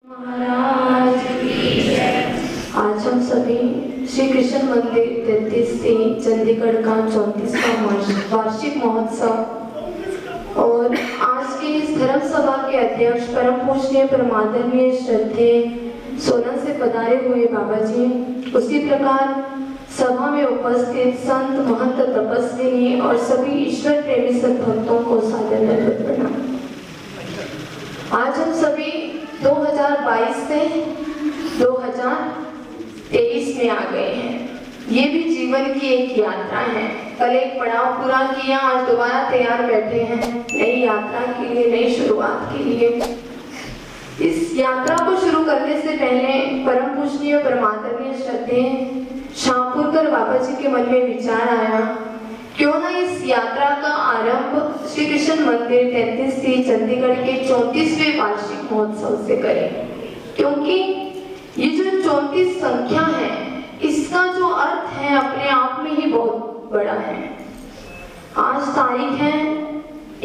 महाराज की जय। आज हम सभी श्री कृष्ण मंदिर 33 चंडीगढ़ का 34वां वार्षिक महोत्सव और आज की इस धर्म सभा के अध्यक्ष परम पूजनीय परमादरणीय श्रद्धेय सोलन से पधारे हुए बाबा जी, उसी प्रकार सभा में उपस्थित संत महंत तपस्विनी और सभी ईश्वर प्रेमी सद्भक्तों को सादर दंडवत प्रणाम। आज हम सभी 2022 से 2023 में आ गए हैं। ये भी जीवन की एक यात्रा है। कल एक पड़ाव पूरा किया, आज दोबारा तैयार बैठे हैं नई यात्रा के लिए, नई शुरुआत के लिए। इस यात्रा को शुरू करने से पहले परम पूजनीय परमादरणीय श्रद्धेय शाहपुरकर बाबा जी के मन में विचार आया, क्यों ना इस यात्रा का आरंभ श्री कृष्ण मंदिर 33 चंडीगढ़ के 34वें वार्षिक महोत्सव से करें, क्योंकि ये जो 34 संख्या है इसका जो अर्थ है अपने आप में ही बहुत बड़ा है। आज तारीख है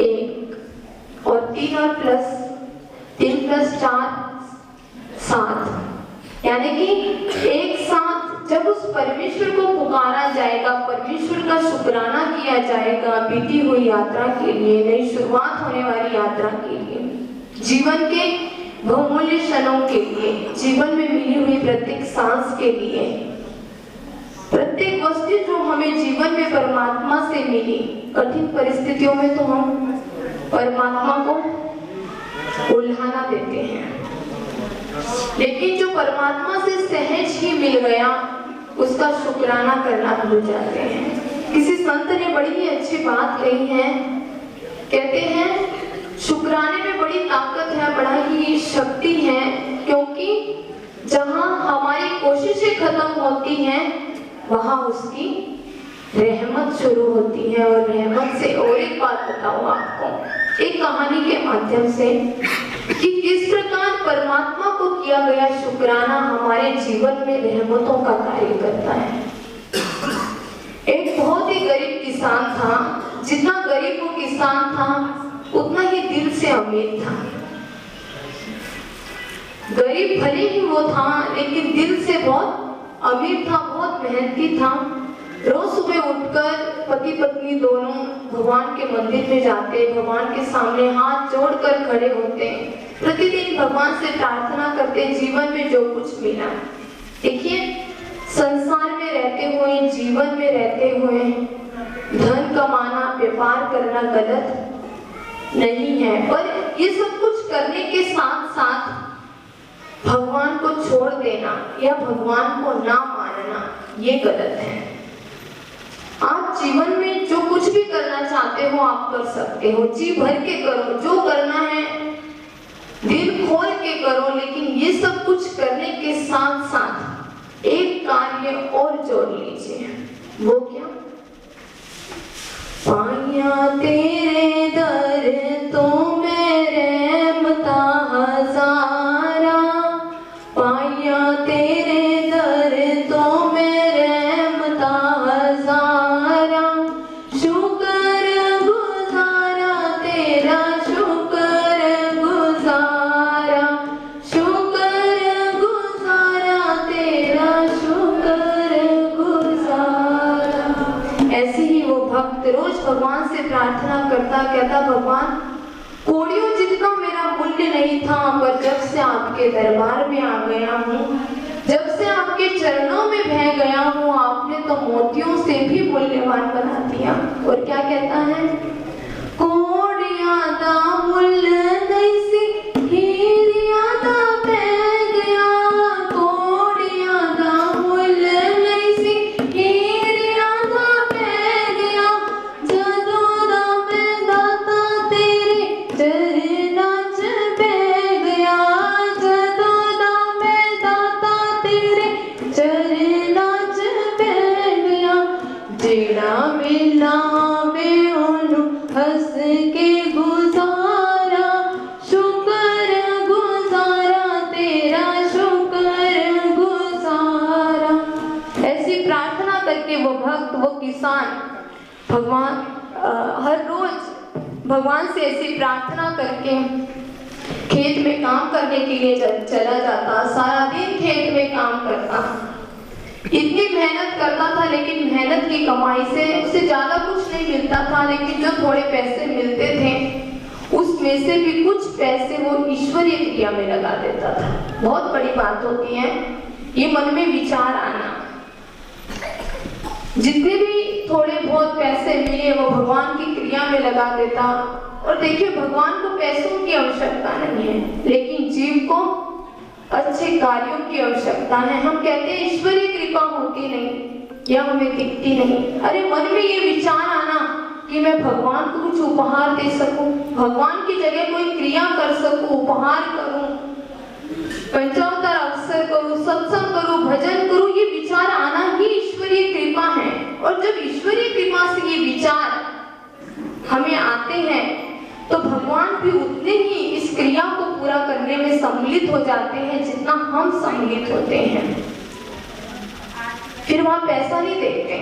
1 और 3 और प्लस 3 + 4 7, यानी कि एक साथ जब उस परमेश्वर को पुकारा जाएगा, परमेश्वर का शुक्राना किया जाएगा बीती हुई यात्रा के लिए, नई शुरुआत होने वाली यात्रा के लिए, जीवन के बहुमूल्य क्षणों के लिए, जीवन में मिली हुई प्रत्येक सांस के लिए, प्रत्येक वस्तु जो हमें जीवन में परमात्मा से मिली। कठिन परिस्थितियों में तो हम परमात्मा को उल्हाना देते हैं, लेकिन जो परमात्मा से सहज ही मिल गया उसका शुक्राना करना भूल जाते हैं। किसी संत ने बड़ी ही अच्छी बात कही है, कहते हैं शुक्राने में बड़ी ताकत है, बड़ा ही शक्ति है, क्योंकि जहां हमारी कोशिशें खत्म होती हैं वहां उसकी रहमत शुरू होती है। और रहमत से और एक बात बताऊं आपको एक कहानी के माध्यम से कि किस प्रकार परमात्मा को किया गया शुक्राना हमारे जीवन में रहमतों का कार्य करता है। एक बहुत ही गरीब किसान था, जितना गरीब वो किसान था उतना ही दिल से अमीर था। गरीब भले ही वो था लेकिन दिल से बहुत अमीर था, बहुत मेहनती था। रोज सुबह उठकर पति पत्नी दोनों भगवान के मंदिर में जाते, भगवान के सामने हाथ जोड़कर खड़े होते, प्रतिदिन भगवान से प्रार्थना करते जीवन में जो कुछ मिला। देखिए, संसार में रहते हुए, जीवन में रहते हुए धन कमाना, व्यापार करना गलत नहीं है, पर ये सब कुछ करने के साथ साथ भगवान को छोड़ देना या भगवान को ना मानना ये गलत है। आप जीवन में जो कुछ भी करना चाहते हो आप कर सकते हो, जी भर के करो, जो करना है दिल खोल के करो, लेकिन ये सब कुछ करने के साथ साथ एक कार्य और जोड़ लीजिए। वो क्या? पाया तेरे दर तो मेरे मता हजारा, पाया तेरे दर तो मेरे मता हजारा, शुक्र गुजारा तेरा, शुक्र गुजारा, शुक्र गुजारा तेरा, शुक्र गुजारा। ऐसे ही वो भक्त रोज भगवान से प्रार्थना करता, कहता भगवान कोड़ियों जितना मेरा मूल्य नहीं था, पर जब से आपके दरबार में आ गया हूँ, जब से आपके चरणों में बह गया हूँ, आपने तो मोतियों से भी मूल्यवान बना दिया। और क्या कहता है? कोड़िया दा मूल्य नहीं सी, हीरिया दा पै गया, कोड़िया दा मूल्य नहीं सी, हीरिया दा पै गया, जदों दा मैं दाता तेरे चरनां च पै गया, जदों दा मैं दाता तेरे चरनां च पै गया, जेड़ा मिला मैं ओनू हंस के गुजारा, शुक्र गुजारा तेरा, शुक्र गुजारा। ऐसी प्रार्थना करके वो भक्त, वो किसान भगवान हर रोज भगवान से ऐसी प्रार्थना करके खेत में काम करने के लिए चला जाता, सारा दिन खेत में काम करता, इतनी मेहनत करता था, लेकिन मेहनत की कमाई से उसे ज्यादा कुछ नहीं मिलता था, लेकिन जो थोड़े पैसे मिलते थे उसमें से भी कुछ पैसे वो ईश्वरीय क्रिया में लगा देता था। बहुत बड़ी बात होती है ये मन में विचार आना। जितने भी थोड़े बहुत पैसे मिले वो भगवान की क्रिया में लगा देता। और देखिए, भगवान को पैसों की आवश्यकता नहीं है, लेकिन जीव को अच्छे कार्यों की आवश्यकता है। हम कहते हैं ईश्वरीय कृपा होती नहीं या हमें दिखती नहीं। अरे मन में ये विचार आना कि मैं भगवान को कुछ उपहार दे सकूं, भगवान की जगह कोई क्रिया कर सकूं, उपहार करूं, पंचावतार अवसर करूं, सत्संग करूं, भजन करूं, ये विचार आना ही ईश्वरीय कृपा है। और जब ईश्वरीय कृपा से ये विचार हमें आते हैं तो भगवान भी उतने ही इस क्रिया को पूरा करने में सम्मिलित हो जाते हैं जितना हम सम्मिलित होते हैं। फिर वहां पैसा नहीं देखते,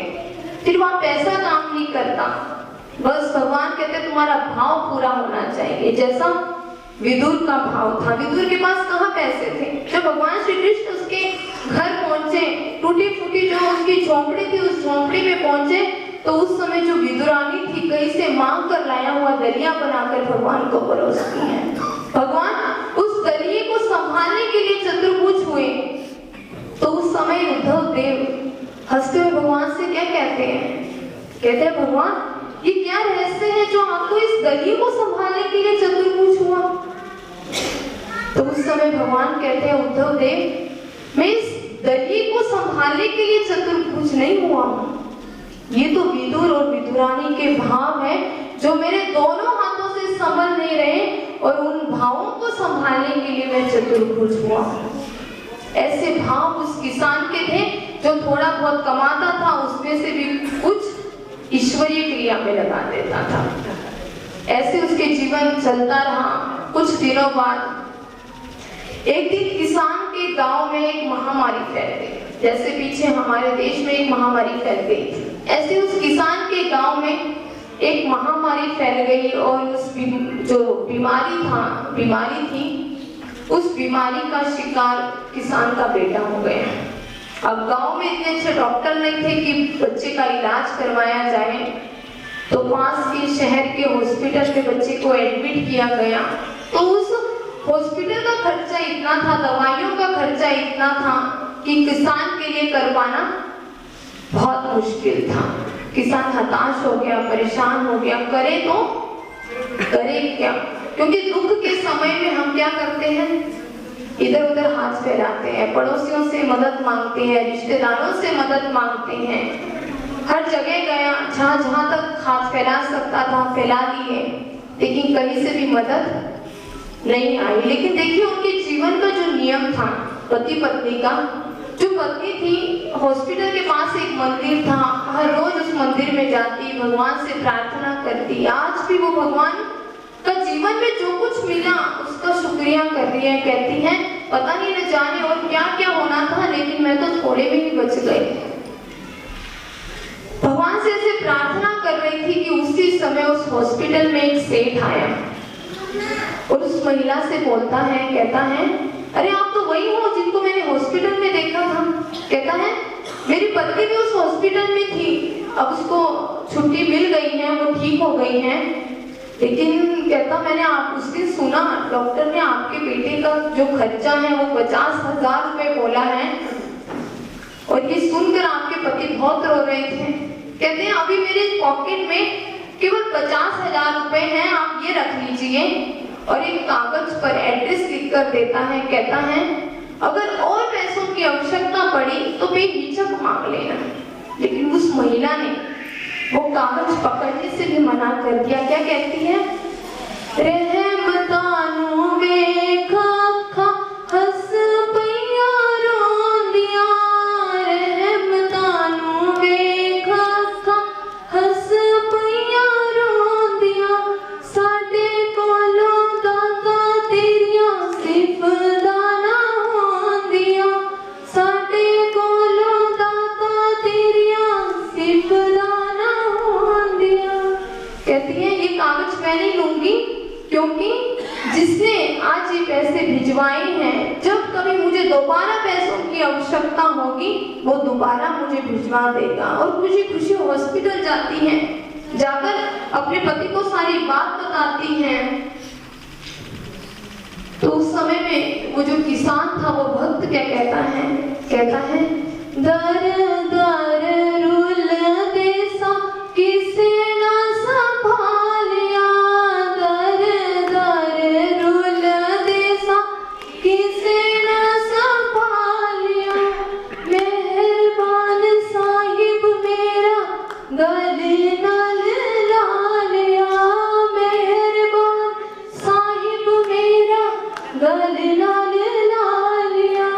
फिर वहां पैसा काम नहीं करता, बस भगवान कहते तुम्हारा भाव पूरा होना चाहिए। जैसा विदुर का भाव था, विदुर के पास कहाँ पैसे थे। जब भगवान श्री कृष्ण उसके घर पहुंचे, टूटी फूटी जो उसकी झोंपड़ी थी उस झोंपड़ी में पहुंचे, तो उस समय जो विदुरानी थी कहीं से मांग कर लाया हुआ दलिया बनाकर भगवान को परोसती है। भगवान उस दलिये को संभालने के लिए चतुर्भुज हुए, तो उस समय उद्धव देव हंसते हुए भगवान से क्या कहते हैं, कहते हैं भगवान ये क्या रहस्य है जो आपको इस दलिये को संभालने के लिए चतुर्भुज हुआ। तो उस समय भगवान कहते हैं उद्धव देव मैं इस दलिये को संभालने के लिए चतुर्भुज नहीं हुआ, ये तो विदुर और विदुरानी के भाव है जो मेरे दोनों हाथों से संभल नहीं रहे, और उन भावों को संभालने के लिए मैं चतुर्भुज हुआ। ऐसे भाव उस किसान के थे जो थोड़ा बहुत कमाता था, उसमें से भी कुछ ईश्वरीय क्रिया में लगा देता था। ऐसे उसके जीवन चलता रहा। कुछ दिनों बाद एक दिन किसान के गांव में एक महामारी फैल गई, जैसे पीछे हमारे देश में एक महामारी फैल गई थी, ऐसे उस किसान के गांव में एक महामारी फैल गई। और उस जो बीमारी थी उस बीमारी का शिकार किसान का बेटा हो गया। अब गांव में इतने अच्छे डॉक्टर नहीं थे कि बच्चे का इलाज करवाया जाए, तो पास के शहर के हॉस्पिटल में बच्चे को एडमिट किया गया। तो उस हॉस्पिटल का खर्चा इतना था, दवाइयों का खर्चा इतना था कि किसान के लिए कर पाना बहुत मुश्किल था। किसान हताश हो गया, परेशान हो गया, करे तो करे क्या, क्योंकि दुख के समय में हम क्या करते हैं, इधर उधर हाथ फैलाते हैं, पड़ोसियों से मदद मांगते हैं, रिश्तेदारों से मदद मांगते हैं, हर जगह गया, जहां तक हाथ फैला सकता था फैला लिए, लेकिन कहीं से भी मदद नहीं आई। लेकिन देखिए उनके जीवन का जो नियम था पति पत्नी का, जो पत्नी थी हॉस्पिटल के पास एक मंदिर था, हर रोज उस मंदिर में जाती, भगवान से प्रार्थना करती। आज भी वो भगवान का जीवन में जो कुछ मिला उसका शुक्रिया कर रही है, कहती है पता नहीं न जाने और क्या क्या होना था, लेकिन मैं तो थोड़े में ही बच गई। भगवान से ऐसे प्रार्थना कर रही थी कि उसी समय उस हॉस्पिटल में एक सेठ आया और उस महिला से बोलता है, कहता है अरे आप तो वही हो जिनको मैंने हॉस्पिटल में देखा था। कहता है मेरी पत्नी भी उस हॉस्पिटल में थी, अब उसको छुट्टी मिल गई है, वो ठीक हो गई है, लेकिन कहता मैंने आप उस दिन सुना डॉक्टर ने आपके बेटे का जो खर्चा है वो 50,000 रुपए बोला है, और ये सुनकर आपके पति बहुत रो रहे थे। कहते हैं अभी मेरे पॉकेट में केवल 50,000 रुपए हैं, आप ये रख लीजिए, और एक कागज पर एड्रेस लिख कर देता है। कहता है अगर और पैसों की आवश्यकता पड़ी तो बेहिचक मांग लेना। लेकिन उस महिला ने वो कागज पकड़ने से भी मना कर दिया। क्या कहती है, रहमतानु वेखा खा हस पैया रोंदिया, रहमतानु वेखा खा हस पैया रोंदिया, साडे कोलों दाता तेरियां सिफदाना होंदिया, साडे कोलों दाता तेरियां सिफदाना होंदिया। कहती है ये कागज मैं नहीं लूंगी, क्योंकि जिसने आज ये पैसे भिजवाए हैं, जब कभी मुझे दोबारा पैसों की आवश्यकता होगी वो दोबारा मुझे भिजवा देगा। और खुशी खुशी हॉस्पिटल जाती हैं, जाकर अपने पति को सारी बात बताती हैं। तो उस समय में वो जो किसान था वो भक्त क्या कहता है, कहता है दर दर रुल देसा किसे न संभालिया, दर दर रुल देसा किसे न संभालिया, मेहरबान साहिब मेरा गले नल लालिया, मेहरबान साहिब मेरा गले नल लालिया।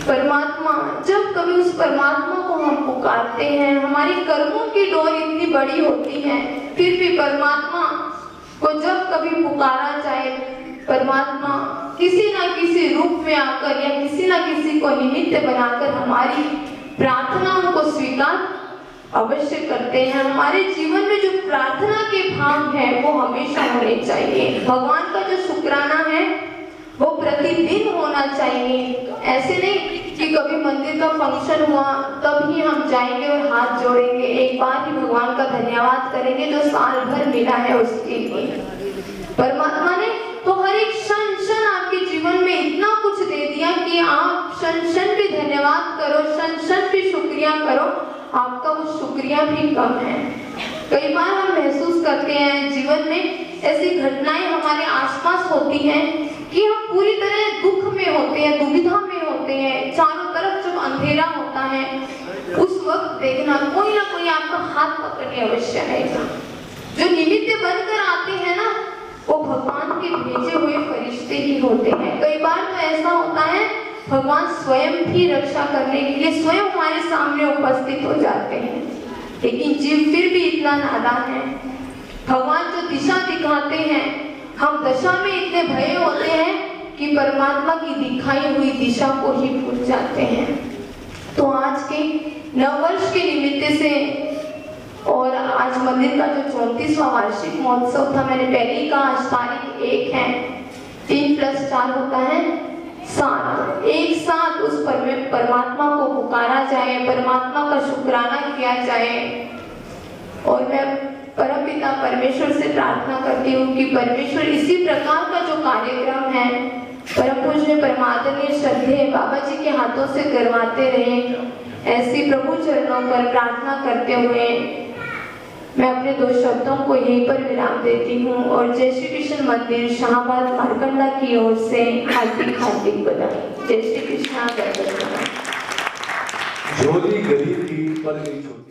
परमात्मा, जब कभी उस परमात्मा को हम पुकारते हैं, हमारी कर्मों की डोर इतनी बड़ी होती है, फिर भी परमात्मा को जब कभी पुकारा जाए, परमात्मा किसी ना किसी रूप में आकर या किसी ना किसी को निमित्त बनाकर हमारी प्रार्थनाओं को स्वीकार अवश्य करते हैं। हमारे जीवन में जो प्रार्थना के भाव है वो हमेशा होने चाहिए। भगवान का जो शुक्राना है वो प्रतिदिन होना चाहिए। ऐसे नहीं कि कभी मंदिर का फंक्शन हुआ तब ही हम जाएंगे और हाथ जोड़ेंगे, एक बार ही भगवान का धन्यवाद करेंगे जो साल भर मिला है उसके लिए। परमात्मा ने तो हर एक क्षण क्षण आपके जीवन में इतना कुछ दे दिया कि आप क्षण क्षण भी धन्यवाद करो, क्षण क्षण भी शुक्रिया करो, आपका वो शुक्रिया भी कम है। कई बार हम महसूस करते हैं जीवन में ऐसी घटनाएं हमारे आसपास होती हैं कि हम पूरी तरह दुख में होते हैं, दुविधा में होते हैं, चारों तरफ जब अंधेरा होता है उस वक्त देखना कोई ना कोई आपका हाथ पकड़ने अवश्य आएगा। जो निमित्त बनकर आते हैं ना वो भगवान के भेजे हुए फरिश्ते ही होते हैं। कई बार तो ऐसा होता है भगवान स्वयं भी रक्षा करने के लिए स्वयं हमारे सामने उपस्थित हो जाते हैं, लेकिन जीव फिर भी इतना नादान है। भगवान जो दिशा दिखाते हैं, हम दशा में इतने भये होते हैं कि परमात्मा की दिखाई हुई दिशा को ही भूल जाते हैं। तो आज के नववर्ष के निमित्त से और आज मंदिर का जो 34वां वार्षिक महोत्सव था, मैंने पहले ही कहा आज तारीख 1 है, 3 + 4 होता है 7। एक साथ उस परमात्मा को पुकारा जाए, परमात्मा का शुक्राना किया जाए। और मैं परमपिता परमेश्वर से प्रार्थना करती हूँ कि परमेश्वर इसी प्रकार का जो कार्यक्रम है परम पूज्य परमादरणीय श्रद्धेय बाबा जी के हाथों से करवाते रहे। ऐसी प्रभु चरणों पर प्रार्थना करते हुए मैं अपने 2 शब्दों को यहीं पर विराम देती हूँ और जय श्री कृष्ण मंदिर शाहबाद मारकंडा की ओर से हार्दिक बधाई। जय श्री कृष्ण। झोली गरीब की पर गई।